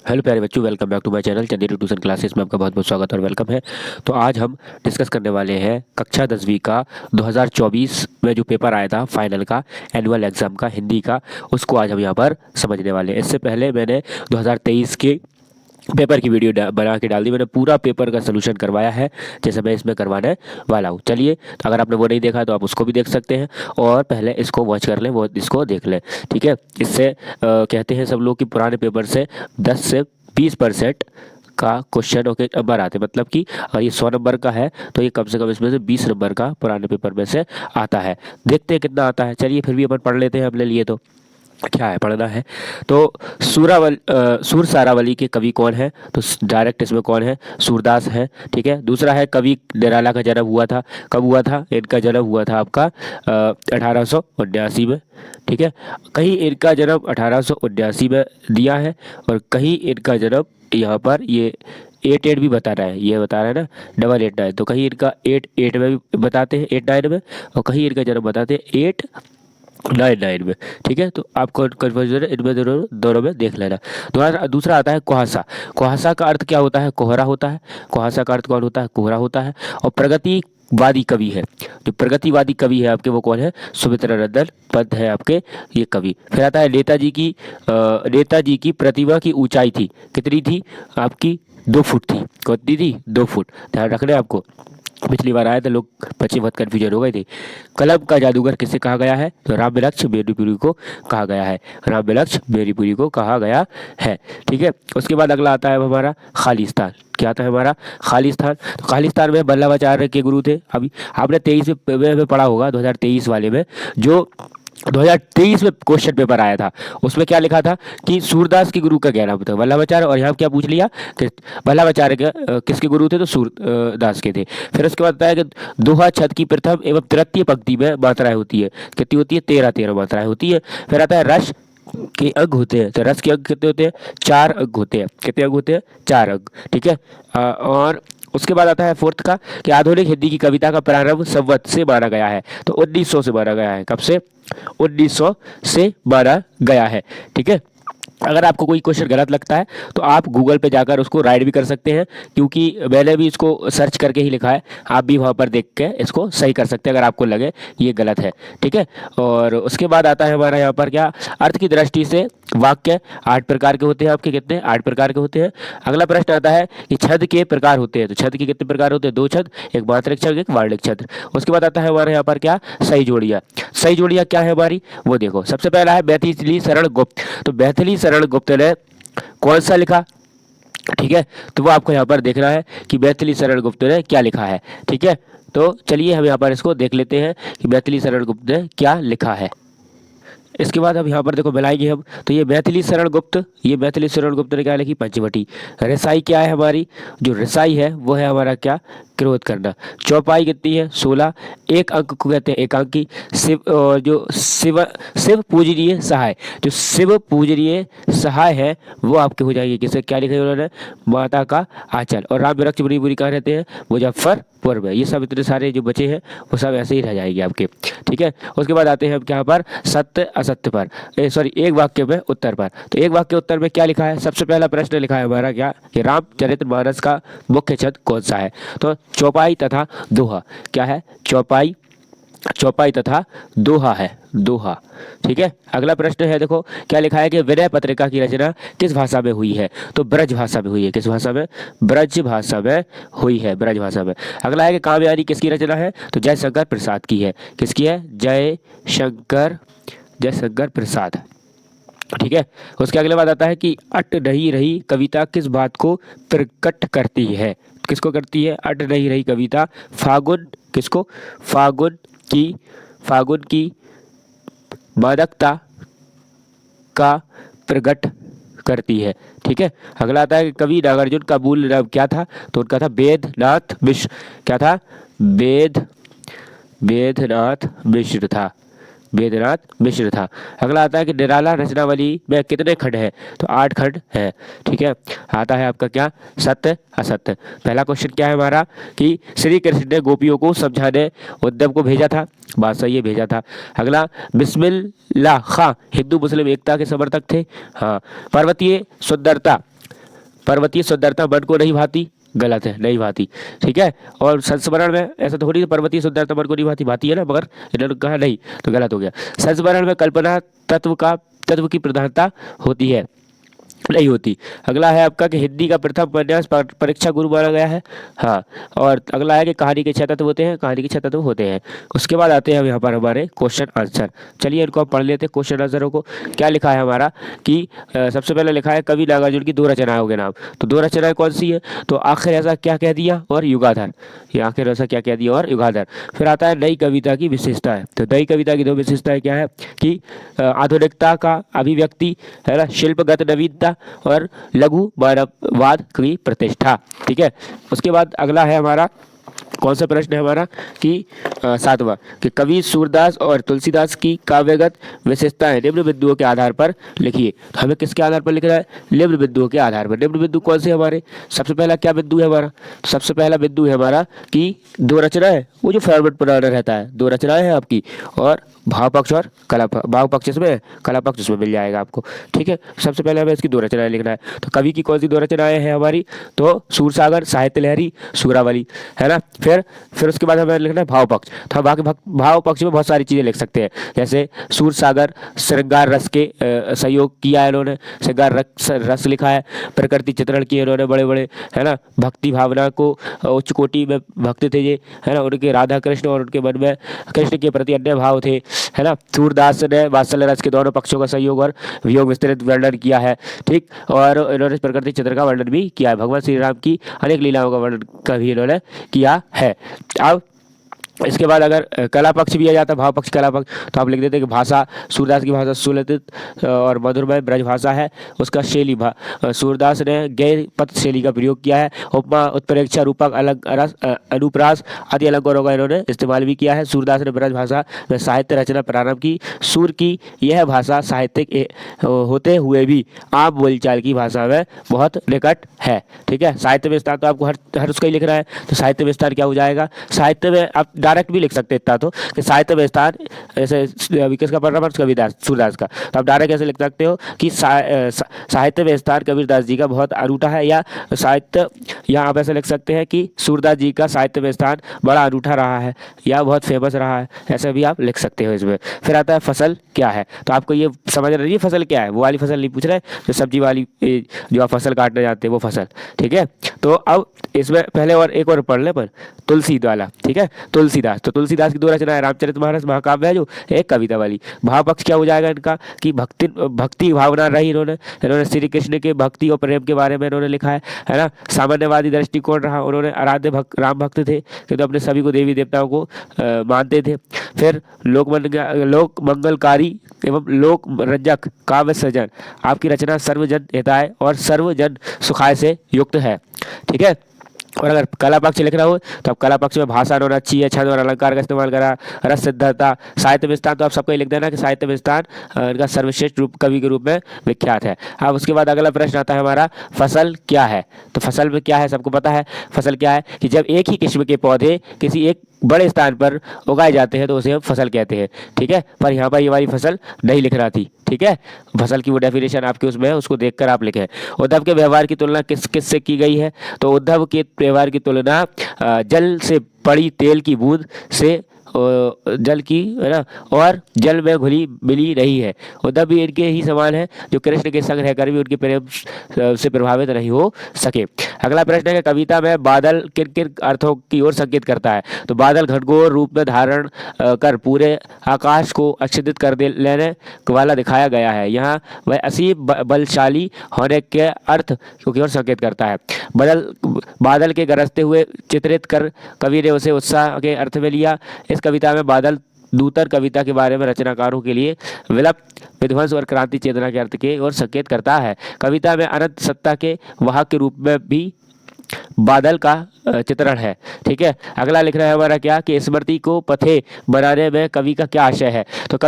Hello प्यारे बच्चों, welcome back to my channel Chanderi tuition classes में आपका बहुत बहुत स्वागत और वेलकम है। तो आज हम डिस्कस करने वाले हैं कक्षा 10वीं का 2024 में जो पेपर आया था फाइनल का, एनुअल एग्जाम का हिंदी का, उसको आज हम यहाँ पर समझने वाले हैं। इससे पहले मैंने 2023 के पेपर की वीडियो बना के डाल दी। मैंने पूरा पेपर का सोल्यूशन करवाया है, जैसे मैं इसमें करवाने वाला हूँ। चलिए, तो अगर आपने वो नहीं देखा तो आप उसको भी देख सकते हैं, और पहले इसको वॉच कर लें, वो इसको देख लें। ठीक है। इससे कहते हैं सब लोग कि पुराने पेपर से 10 से 20% का क्वेश्चन ओके नंबर आते हैं। मतलब कि अगर ये 100 नंबर का है तो ये कम से कम इसमें से 20 नंबर का पुराने पेपर में से आता है। देखते हैं कितना आता है। चलिए फिर भी अपन पढ़ लेते हैं अपने लिए। तो क्या है, पढ़ना है। तो सूर सारावली के कवि कौन है? तो डायरेक्ट इसमें कौन है? सूरदास है। ठीक है। दूसरा है कवि निराला का जन्म हुआ था, कब हुआ था? इनका जन्म हुआ था आपका 1879 में। ठीक है। कहीं इनका जन्म 1879 में दिया है, और कहीं इनका जन्म यहाँ पर ये 88 भी बता रहा है, ये बता रहा है ना 889। तो कहीं इनका 88 में भी बताते हैं, 89 में, और कहीं इनका जन्म बताते हैं 899 में। ठीक है। तो आपको कन्फ्यूजन है, इनमें दोनों दोनों में देख लेना। दूसरा आता है कुहासा। कुहासा का अर्थ क्या होता है? कोहरा होता है। कुहासा का अर्थ कौन होता है? कोहरा होता है। और प्रगतिवादी कवि है, जो प्रगतिवादी कवि है आपके, वो कौन है? सुमित्रा नंदन पंत है आपके ये कवि। फिर आता है नेताजी की प्रतिमा की ऊंचाई थी, कितनी थी आपकी? 2 फुट थी। कितनी थी? 2 फुट। ध्यान रखना है आपको, पिछली बार आए थे लोग, बच्चे बहुत कन्फ्यूजन हो गए थे। कलम का जादूगर किसे कहा गया है? तो रामविलास बेनीपुरी को कहा गया है। रामविलास बेनीपुरी को कहा गया है। ठीक है। उसके बाद अगला आता है हमारा खालिस्तान। क्या आता है हमारा? खालिस्तान। तो खालिस्तान में वल्लभाचार्य के गुरु थे। अभी आपने 23 में पढ़ा होगा, 2023 वाले में, जो 2023 में क्वेश्चन पेपर आया था, उसमें क्या लिखा था कि सूरदास के गुरु का क्या नाम था? वल्लभाचार्य। और यहाँ क्या पूछ लिया कि वल्लभाचार्य किसके गुरु थे? तो सूरदास के थे। फिर उसके बाद बताया कि दोहा छंद की प्रथम एवं तृतीय पंक्ति में मात्राएं होती है, कितनी होती है? 13 मात्राएं होती है। फिर आता है रस के अंग होते हैं। तो रस के अंग कितने होते हैं? 4 अंग होते हैं। कितने अंग होते हैं? 4 अंग। ठीक है। और उसके बाद आता है फोर्थ का कि आधुनिक हिंदी की कविता का प्रारंभ संवत से माना गया है। तो 1900 से माना गया है। कब से? 1900 से माना गया है। ठीक है। अगर आपको कोई क्वेश्चन गलत लगता है तो आप गूगल पे जाकर उसको राइट भी कर सकते हैं, क्योंकि मैंने भी इसको सर्च करके ही लिखा है। आप भी वहाँ पर देख के इसको सही कर सकते हैं अगर आपको लगे ये गलत है। ठीक है। और उसके बाद आता है हमारा यहाँ पर क्या? अर्थ की दृष्टि से वाक्य 8 प्रकार के होते हैं आपके। कितने? 8 प्रकार के होते हैं। अगला प्रश्न आता है कि छंद के प्रकार होते हैं। तो छंद के कितने प्रकार होते हैं? 2 छंद, एक मात्रिक छंद, एक वर्णिक छंद। उसके बाद आता है हमारे यहाँ पर क्या? सही जोड़ियाँ। सही जोड़ियाँ क्या है हमारी? वो देखो, सबसे पहला है मैथिली शरण गुप्त। तो मैथिली शरण गुप्त ने कौन सा लिखा? ठीक है। तो वो आपको यहाँ पर देखना है कि मैथिली शरण गुप्त ने क्या लिखा है। ठीक है। तो चलिए हम यहाँ पर इसको देख लेते हैं कि मैथिली शरण गुप्त ने क्या लिखा है। इसके बाद अब यहाँ पर देखो मिलाएंगे हम। तो ये मैथिली शरण गुप्त ने क्या लिखी? पंचवटी। रसाई क्या है हमारी? जो रसाई है वो है हमारा क्या? क्रोध करना। चौपाई कितनी है? 16। एक अंक को कहते हैं एकांकी। शिव जो शिव पूजनीय सहाय, जो शिव पूजनीय सहाय है वो आपके हो जाएंगे किसे? क्या लिखा है उन्होंने? माता का आंचल। और राम वृक्ष बुरी बुरी कहाँ रहते हैं? मुजफ्फरपुर में। ये सब इतने सारे जो बचे हैं वो सब ऐसे ही रह जाएंगे आपके। ठीक है। उसके बाद आते हैं हम क्या पर? सत्य असत्य पर, सॉरी एक वाक्य में उत्तर पर। तो एक वाक्य उत्तर में क्या लिखा है? सबसे पहला प्रश्न लिखा है हमारा क्या कि रामचरितमानस का मुख्य छंद कौन सा है? तो चौपाई तथा दोहा। क्या है? चौपाई तथा दोहा है, दोहा। ठीक है। अगला प्रश्न है, देखो क्या लिखा है कि विनय पत्रिका की रचना किस भाषा में हुई है? तो ब्रज भाषा में हुई है। किस भाषा में? ब्रज भाषा में हुई है, ब्रज भाषा में। अगला है कि काव्यानी किसकी रचना है? तो जयशंकर प्रसाद की है। किसकी है? जयशंकर प्रसाद। ठीक है। उसके अगले बाद आता है कि अट नहीं रही कविता किस बात को प्रकट करती है? किसको करती है? अट नहीं रही कविता फागुन, किसको? फागुन की मादकता का प्रकट करती है। ठीक है। अगला आता है कि कवि नागार्जुन का मूल नाम क्या था? तो उनका था वेदनाथ मिश्र। क्या था? वेदनाथ मिश्र था। वेदनाथ मिश्र था। अगला आता है कि निराला रचनावली में कितने खंड हैं? तो 8 खंड है। ठीक है। आता है आपका क्या? सत्य असत्य। पहला क्वेश्चन क्या है हमारा कि श्री कृष्ण ने गोपियों को समझाने उद्धव को भेजा था। बात सही है, भेजा था। अगला, बिस्मिल्लाह खां हिंदू मुस्लिम एकता के समर्थक थे। हाँ। पर्वतीय सुंदरता पर्वतीय सुंदरता मन को नहीं भाती, गलत है, नहीं भाती। ठीक है, और संस्मरण में ऐसा थोड़ी पर्वतीय सुंदरता मन को नहीं भाती, भाती है ना, मगर इन्होंने कहा नहीं, तो गलत हो गया। संस्मरण में कल्पना तत्व की प्रधानता होती है, नहीं होती। अगला है आपका कि हिंदी का प्रथम उपन्यास परीक्षा गुरु माना गया है। हाँ, और अगला है कि कहानी के 6 तत्व होते हैं, कहानी के 6 तत्व होते हैं। उसके बाद आते हैं हम यहाँ पर हमारे क्वेश्चन आंसर। चलिए इनको हम पढ़ लेते हैं क्वेश्चन आंसरों को। क्या लिखा है हमारा कि सबसे पहले लिखा है कवि नागार्जुन की 2 रचनाओं के नाम। तो 2 रचनाएं कौन सी है? तो आखिर ऐसा क्या कह दिया और युगाधार। ये आखिर ऐसा क्या कह दिया और युगाधार। फिर आता है नई कविता की विशेषताएं। तो नई कविता की 2 विशेषताएं क्या है कि आधुनिकता का अभिव्यक्ति है ना, शिल्पगत नवीनता और लघु मानववाद की प्रतिष्ठा। ठीक है, उसके बाद अगला है हमारा कौन सा प्रश्न है हमारा कि 7वां कि कवि सूरदास और तुलसीदास की काव्यगत विशेषताएं निम्न बिंदुओं के आधार पर लिखिए। तो हमें किसके आधार पर लिखना है? निम्न बिंदुओं के आधार पर। निम्न बिंदु कौन से हमारे? सबसे पहला क्या बिंदु है हमारा? तो सबसे पहला बिंदु है हमारा कि 2 रचनाएं, वो जो फॉर्मेट पुराना रहता है, 2 रचनाएं हैं आपकी और भाव पक्ष और कला, भाव पक्ष इसमें, कला पक्ष उसमें मिल जाएगा आपको। ठीक है, सबसे पहले हमें इसकी 2 रचनाएं लिखना है। तो कवि की कौन सी 2 रचनाएं हैं हमारी? तो सूरसागर, साहित्य लहरी, सूरावली, है ना। फिर उसके बाद हमें लिखना है भाव पक्ष। तो हम भाव पक्ष में बहुत सारी चीज़ें लिख सकते हैं, जैसे सूरसागर श्रृंगार रस के सहयोग किया है इन्होंने, श्रृंगार रस लिखा है, प्रकृति चित्रण किए इन्होंने बड़े बड़े, है ना। भक्ति भावना को उच्च कोटि में भक्त थे ये, है ना, उनके राधा कृष्ण और उनके मन में कृष्ण के प्रति अन्य भाव थे, है ना। सूरदास ने वात्सल्य रस के दोनों पक्षों का सहयोग और वियोग विस्तृत वर्णन किया है। ठीक, और इन्होंने प्रकृति चित्र का वर्णन भी किया है, भगवान श्री राम की अनेक लीलाओं का वर्णन का भी इन्होंने किया है। अब इसके बाद अगर कला पक्ष भी आ जाता है, भाव पक्ष कला पक्ष, तो आप लिख देते हैं कि भाषा, सूरदास की भाषा सुललित और मधुरमय ब्रज भाषा है। उसका शैली सूरदास ने गैर पद शैली का प्रयोग किया है। उपमा, उत्प्रेक्षा, रूपक, अलग रस, अनुप्रास आदि अलंकारों का इन्होंने इस्तेमाल भी किया है। सूरदास ने ब्रज भाषा में साहित्य रचना प्रारंभ की। सूर की यह भाषा साहित्यिक होते हुए भी आम बोलचाल की भाषा में बहुत निकट है। ठीक है, साहित्य में स्थान तो आपको हर उसका ही लिखना है। तो साहित्य में स्थान क्या हो जाएगा? साहित्य में आप डायरेक्ट भी लिख सकते हैं इतना तो कि साहित्य में स्थान, जैसे अभी किसका पढ़ रहा है? कबीरदास, सूरदास का। तो आप डायरेक्ट कैसे लिख सकते हो कि साहित्य में स्थान कबीरदास जी का बहुत अनूठा है, या साहित्य, यहाँ आप ऐसे लिख सकते हैं कि सूरदास जी का साहित्य में स्थान बड़ा अनूठा रहा है या बहुत फेमस रहा है, ऐसे भी आप लिख सकते हो इसमें। फिर आता है फसल क्या है। तो आपको ये समझ रही है फसल क्या है, वो वाली फसल नहीं पूछ रहे, जो सब्जी वाली जो आप फसल काटने जाते हैं वो फसल। ठीक है, तो अब इसमें पहले और एक और पढ़ ले पर तुलसी वाला। ठीक है, तुलसीदास, तो तुलसीदास की 2 रचनाएं, रामचरितमानस महाकाव्य है जो, एक कविता वाली। भाव पक्ष क्या हो जाएगा इनका कि भक्ति भावना रही इन्होंने श्री कृष्ण के भक्ति और प्रेम के बारे में इन्होंने लिखा है ना। सामान्यवादी दृष्टिकोण रहा, उन्होंने आराध्य राम भक्त थे किंतु अपने सभी को देवी देवताओं को मानते थे। फिर लोक मंगलकारी एवं लोक रंजक काव्य सृजन, आपकी रचना सर्वजन हिताय और सर्वजन सुखाय से युक्त है। ठीक है, और अगर कला पक्ष लिखना हो तो अब कला पक्ष में भाषा होना अच्छी है, छंद और अलंकार का इस्तेमाल करा, रस सिद्धता, साहित्य में स्थान तो आप सबको ही लिख देना कि साहित्य में स्थान इनका सर्वश्रेष्ठ रूप कवि के रूप में विख्यात है। अब उसके बाद अगला प्रश्न आता है हमारा फसल क्या है। तो फसल में क्या है सबको पता है। फसल क्या है कि जब एक ही किस्म के पौधे किसी एक बड़े स्थान पर उगाए जाते हैं तो उसे हम फसल कहते हैं। ठीक है, पर यहाँ पर ये वाली फसल नहीं लिख रहा थी। ठीक है, फसल की वो डेफिनेशन आपके उसमें है, उसको देखकर आप लिखें। उद्धव के व्यवहार की तुलना किस से की गई है। तो उद्धव के व्यवहार की तुलना जल से पड़ी तेल की बूंद से, जल की, है ना, और जल में घुली मिली नहीं है। उद्धव भी इनके ही समान है जो कृष्ण के संग रहकर भी उनके प्रेम से प्रभावित नहीं हो सके। अगला प्रश्न है कि कविता में बादल किन किन अर्थों की ओर संकेत करता है। तो बादल घनघोर रूप में धारण कर पूरे आकाश को आच्छादित कर लेने वाला दिखाया गया है। यहाँ वह असीम बलशाली होने के अर्थ की ओर संकेत करता है। बादल के गरजते हुए चित्रित कर कवि ने उसे उत्साह के अर्थ में लिया। इस कविता में बादल दूतर कविता के बारे में रचनाकारों के लिए विलप्त विध्वंस और क्रांति चेतना के अर्थ के ओर संकेत करता है। कविता में अनंत सत्ता के वाहक के रूप में भी बादल का चित्रण है। ठीक है, अगला लिख रहा है हमारा क्या कि स्मृति को पथे बनाने में कवि का क्या आशय है। तो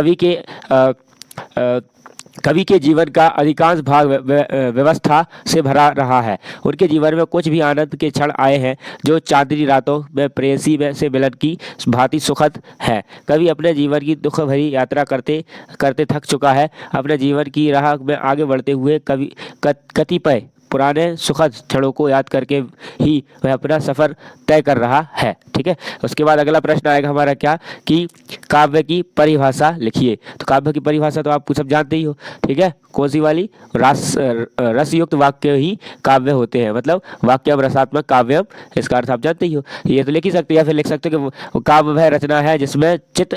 कवि के जीवन का अधिकांश भाग व्यवस्था से भरा रहा है। उनके जीवन में कुछ भी आनंद के क्षण आए हैं जो चांदनी रातों में प्रेयसी में से मिलन की भांति सुखद है। कवि अपने जीवन की दुख भरी यात्रा करते करते थक चुका है। अपने जीवन की राह में आगे बढ़ते हुए कवि कतिपय पुराने सुखद क्षणों को याद करके ही वह अपना सफर तय कर रहा है। ठीक है, उसके बाद अगला प्रश्न आएगा हमारा क्या कि काव्य की परिभाषा लिखिए। तो काव्य की परिभाषा तो आप सब जानते ही हो। ठीक है, कौन सी वाली? रसयुक्त वाक्य ही काव्य होते हैं, मतलब वाक्यम रसात्मक काव्यम, इसका अर्थ आप जानते ही हो। ये तो लिख ही सकते हैं, या फिर लिख सकते हो कि काव्य वह रचना है जिसमें चित्त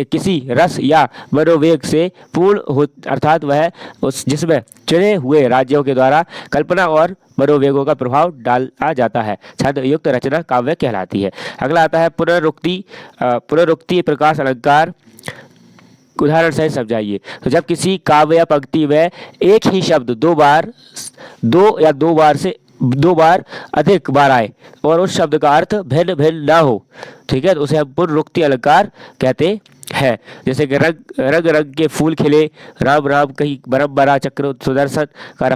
किसी रस या मनोवेग से पूर्ण हो, अर्थात वह उस जिसमें चुने हुए राज्यों के द्वारा कल्पना और मनोवेगों का प्रभाव डाला जाता है, छंद युक्त रचना काव्य कहलाती है। अगला आता है पुनरुक्ति। पुनरुक्ति प्रकाश अलंकार उदाहरण सहित समझाइए। तो जब किसी काव्य या पंक्ति में एक ही शब्द दो बार अधिक बार आए और उस शब्द का अर्थ भिन्न भिन्न ना हो, ठीक है, तो उसे हम पुनरुक्ति अलंकार कहते हैं। जैसे कि रंग रंग रंग के फूल खिले, राम राम कहीं बरम बरा, चक्र सुदर्शन का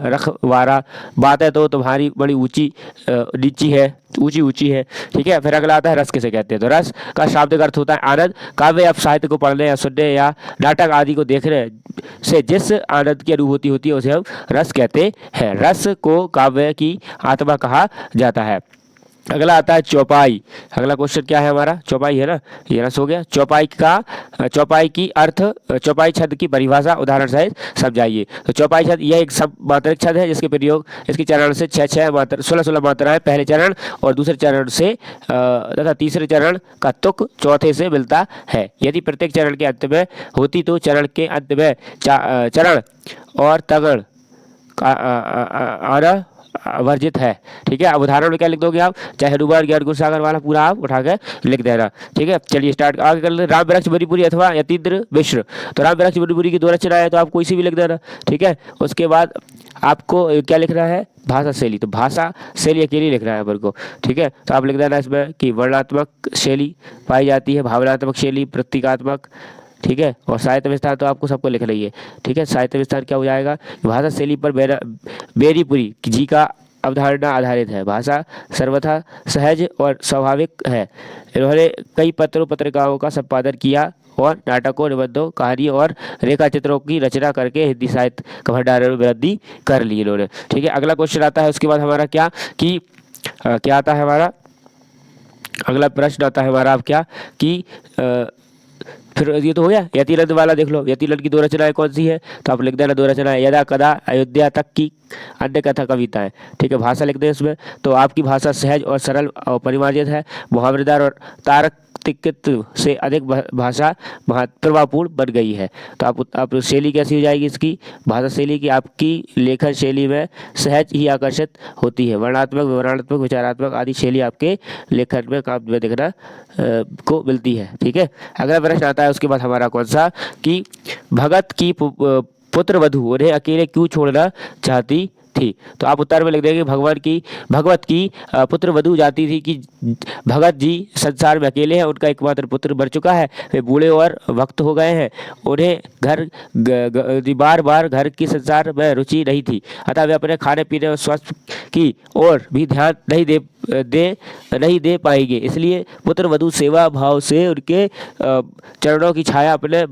रखवारा, बातें तो तुम्हारी बड़ी ऊंची नीची है, ऊंची ऊंची है। ठीक है, फिर अगला आता है रस किसे कहते हैं। तो रस का शाब्दिक अर्थ होता है आनंद। काव्य या साहित्य को पढ़ने या सुनने या नाटक आदि को देखने से जिस आनंद की अनुभूति होती है उसे हम रस कहते हैं। रस को काव्य की आत्मा कहा जाता है। अगला आता है चौपाई। अगला क्वेश्चन क्या है हमारा? चौपाई है ना, ये रस हो गया। चौपाई की अर्थ, चौपाई छंद की परिभाषा उदाहरण सहित समझाइए। तो चौपाई छंद यह एक सब मात्रक छंद है जिसके प्रयोग इसके चरण से 16 मात्राएं पहले चरण और दूसरे चरण से तथा तीसरे चरण का तुक चौथे से मिलता है। यदि प्रत्येक चरण के अंत में होती तो चरण के अंत में चरण और तगड़ आना वर्जित है। ठीक है, अब उदाहरण में क्या लिख दोगे आप? चाहे हनुमान ज्ञान गुण सागर वाला पूरा आप उठा के लिख देना। ठीक है, चलिए स्टार्ट आगे कर ले। राम वृक्ष मणिपुरी अथवा यतीन्द्र मिश्र। तो राम वृक्ष मणिपुरी की दो रचना है तो आप कोई सी भी लिख देना। ठीक है, उसके बाद आपको क्या लिखना है? भाषा शैली। तो भाषा शैली अकेली लिखना है अपन को। ठीक है, तो आप लिख देना इसमें कि वर्णात्मक शैली पाई जाती है, भावनात्मक शैली, प्रतीकात्मक। ठीक है, और साहित्य विस्तार तो आपको सबको लिखना ही है। ठीक है, साहित्य विस्तार क्या हो जाएगा? भाषा शैली पर बेरीपुरी जी का अवधारणा आधारित है। भाषा सर्वथा सहज और स्वाभाविक है। इन्होंने कई पत्रों पत्रिकाओं का संपादन किया और नाटकों, निबंधों, कहानी और रेखा चित्रों की रचना करके हिंदी साहित्य का भंडार में वृद्धि कर ली इन्होंने। ठीक है, अगला क्वेश्चन आता है उसके बाद हमारा क्या कि क्या आता है हमारा? अगला प्रश्न आता है हमारा अब क्या कि फिर ये तो हो गया। यतिलद वाला देख लो, यतिलद की दो रचनाएं कौन सी है? तो आप लिख देना दो रचनाएं, यदा कदा, अयोध्या तक की अन्य कथा कविताएं। ठीक है, भाषा लिख दें इसमें। तो आपकी भाषा सहज और सरल और परिमार्जित है, मुहावरेदार और तार्किक से अधिक भाषा प्रभावपूर्ण बन गई है। तो आप शैली कैसी हो जाएगी इसकी? भाषा शैली की आपकी लेखन शैली में सहज ही आकर्षित होती है। वर्णात्मक, विवरणात्मक, विचारात्मक आदि शैली आपके लेखन में काम में देखना को मिलती है। ठीक है, अगला प्रश्न आता है उसके बाद हमारा कौन सा कि भगत की पुत्र वधू उन्हें अकेले क्यों छोड़ना चाहती थी? तो आप उत्तर में लिख देंगे भगवत की पुत्र वधू जाती थी कि भगत जी संसार में अकेले हैं, उनका एकमात्र पुत्र मर चुका है, वे बूढ़े और वक्त हो गए हैं, उन्हें बार बार घर की संसार में रुचि नहीं थी, अतः वे अपने खाने पीने और स्वास्थ्य की ओर भी ध्यान नहीं दे पाएंगे। इसलिए पुत्र वधू सेवा भाव से उनके चरणों की छाया अपने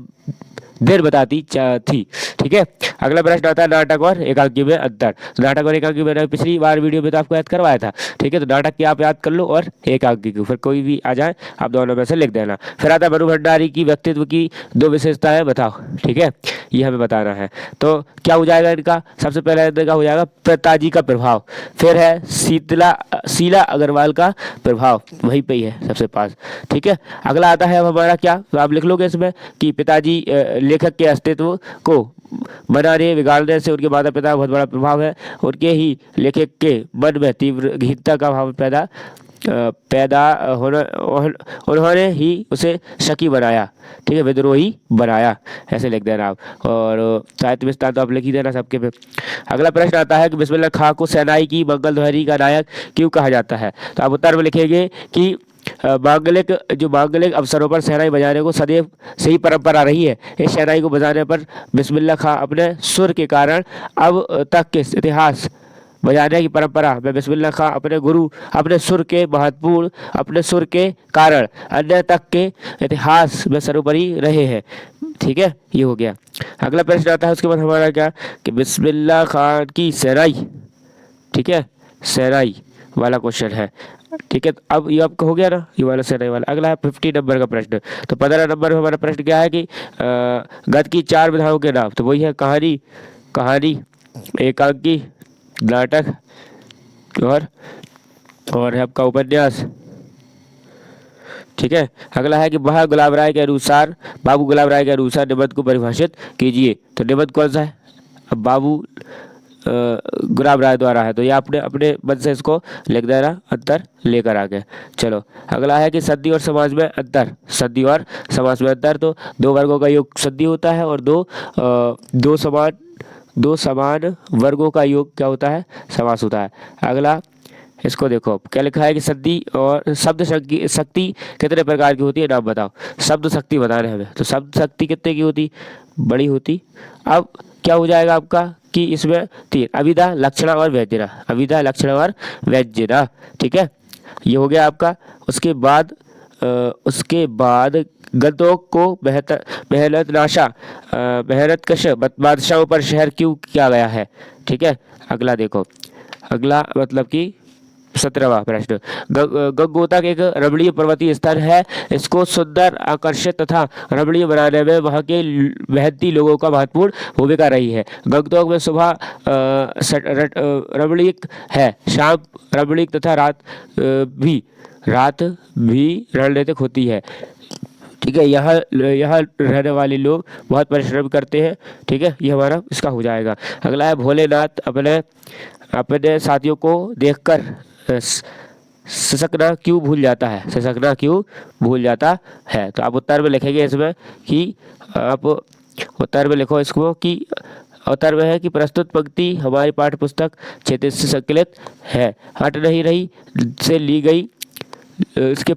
देर बताती थी। ठीक है, अगला प्रश्न आता है नाटक और एकांकी में अंतर। तो नाटक और एकांकी मैंने पिछली बार वीडियो में तो आपको याद करवाया था। ठीक है, तो नाटक की आप याद कर लो और एकांकी की फिर कोई भी आ जाए आप दोनों में से लिख देना। फिर आता है मनु भंडारी की व्यक्तित्व की दो विशेषताएं बताओ। ठीक है, ये हमें बताना है। तो क्या हो जाएगा इनका? सबसे पहले इनका हो जाएगा पिताजी का प्रभाव, फिर है शीला अग्रवाल का प्रभाव, वहीं पे ही है सबसे पास। ठीक है, अगला आता है अब हमारा क्या? तो आप लिख लोगे इसमें कि पिताजी लेखक के अस्तित्व को बनाने बिगाड़ने से उनके माता पिता का बहुत बड़ा प्रभाव है। उनके ही लेखक के मन में तीव्र गीता का भाव पैदा होना, उन्होंने ही उसे शकी बनाया। ठीक है, विद्रोही बनाया, ऐसे लिख देना आप। और साहित्य विस्तार तो आप लिख ही देना सबके पे। अगला प्रश्न आता है कि बिस्मिल्लाह खां को सेनाई की मंगल ध्वनि का नायक क्यों कहा जाता है? तो आप उत्तर में लिखेंगे कि मांगलिक अवसरों पर शहनाई बजाने को सदैव से ही परंपरा रही है। इस शहनाई को बजाने पर बिस्मिल्लाह खां अपने सुर के कारण अब तक के इतिहास बजाने की परंपरा में बिस्मिल्लाह खां अपने गुरु अपने सुर के महत्वपूर्ण अपने सुर के कारण अन्य तक के इतिहास में सर्वोपरि रहे हैं। ठीक है, ये हो गया। अगला प्रश्न आता है उसके बाद हमारा क्या कि बिस्मिल्लाह खां की शहनाई ठीक है, शहनाई वाला क्वेश्चन है। ठीक है, तो अब ये आपका हो गया ना, ये वाला शहनाई वाला। अगला है 50 नंबर का प्रश्न। तो 15 नंबर में हमारा प्रश्न क्या है कि गद्य की 4 विधाओं के नाम। तो वही है कहानी, कहानी, एकांकी, नाटक और है आपका उपन्यास। ठीक है, अगला है कि वह गुलाब राय के अनुसार, बाबू गुलाब राय के अनुसार निबंध को परिभाषित कीजिए। तो निबंध कौन सा है? अब बाबू गुलाब राय द्वारा है, तो ये आपने अपने मन से इसको लिख देना अंतर लेकर आके। चलो, अगला है कि संधि और समास में अंतर। संधि और समास में अंतर, तो दो वर्गों का योग संधि होता है और दो समान वर्गों का योग क्या होता है? समास होता है। अगला इसको देखो, क्या लिखा है कि संधि और शब्द शक्ति कितने प्रकार की होती है, नाम बताओ। शब्द शक्ति बताना है हमें, तो शब्द शक्ति कितने की होती? बड़ी होती। अब क्या हो जाएगा आपका कि इसमें 3, अभिधा, लक्षणा और व्यंजना। अभिधा, लक्षणा और व्यंजना। ठीक है, ये हो गया आपका। उसके बाद गद्यों को बेहतर मेहनत नाशा मेहनत कश बादशाहों पर शहर क्यों किया गया है? ठीक है, अगला देखो, अगला मतलब कि 17वां प्रश्न, गंगोतक एक रमणीय पर्वतीय स्थल है। इसको सुंदर, आकर्षित तथा रमणीय बनाने में वहाँ के मेहनती लोगों का महत्वपूर्ण भूमिका रही है। गंगटोक में सुबह रमणीक है, शाम रमणीक तथा रात भी रणनीतिक होती है। ठीक है, यहाँ यहाँ रहने वाले लोग बहुत परिश्रम करते हैं। ठीक है, ये हमारा इसका हो जाएगा। अगला है भोलेनाथ अपने अपने साथियों को देखकर ससकना क्यों भूल जाता है? ससकना क्यों भूल जाता है? तो आप उत्तर में लिखेंगे इसमें कि आप उत्तर में लिखो इसको कि उत्तर में है कि प्रस्तुत पंक्ति हमारी पाठ्य पुस्तक 36 से संकलित है। हट नहीं रही से ली गई। इसके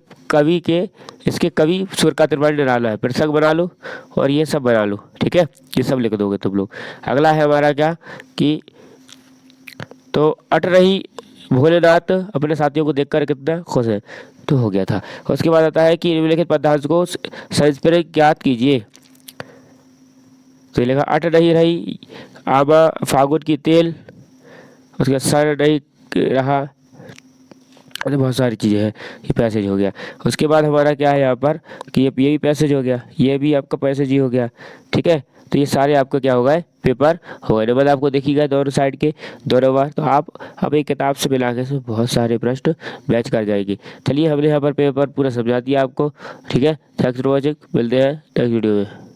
कवि सुर का त्रिपाठी निराला है। प्रसंग बना लो और ये सब बना लो। ठीक है, ये सब लिख दोगे तुम लोग। अगला है हमारा क्या कि तो अट रही भोलेनाथ अपने साथियों को देखकर कितना खुश है, तो हो गया था। उसके बाद आता है कि निम्नलिखित पदार्थ को संस्कृत ज्ञात कीजिए। तो ये लिखा अट नहीं रही आबा फागुन की तेल, उसके सर नहीं रहा, तो बहुत सारी चीज़ें हैं। ये पैसेज हो गया। उसके बाद हमारा क्या है यहाँ पर कि ये भी पैसेज हो गया, ये भी आपका पैसेज ही हो गया। ठीक है, तो ये सारे आपका क्या हो गए? पेपर हो गए। मतलब आपको देखी गए दोनों साइड के दोनों बार, तो आप अब एक किताब से मिला के से बहुत सारे प्रश्न बैच कर जाएगी। चलिए, हमने यहाँ पर पेपर पूरा समझा दिया आपको। ठीक है, थैंक्स फॉर वॉचिंग, मिलते हैं नेक्स्ट वीडियो में।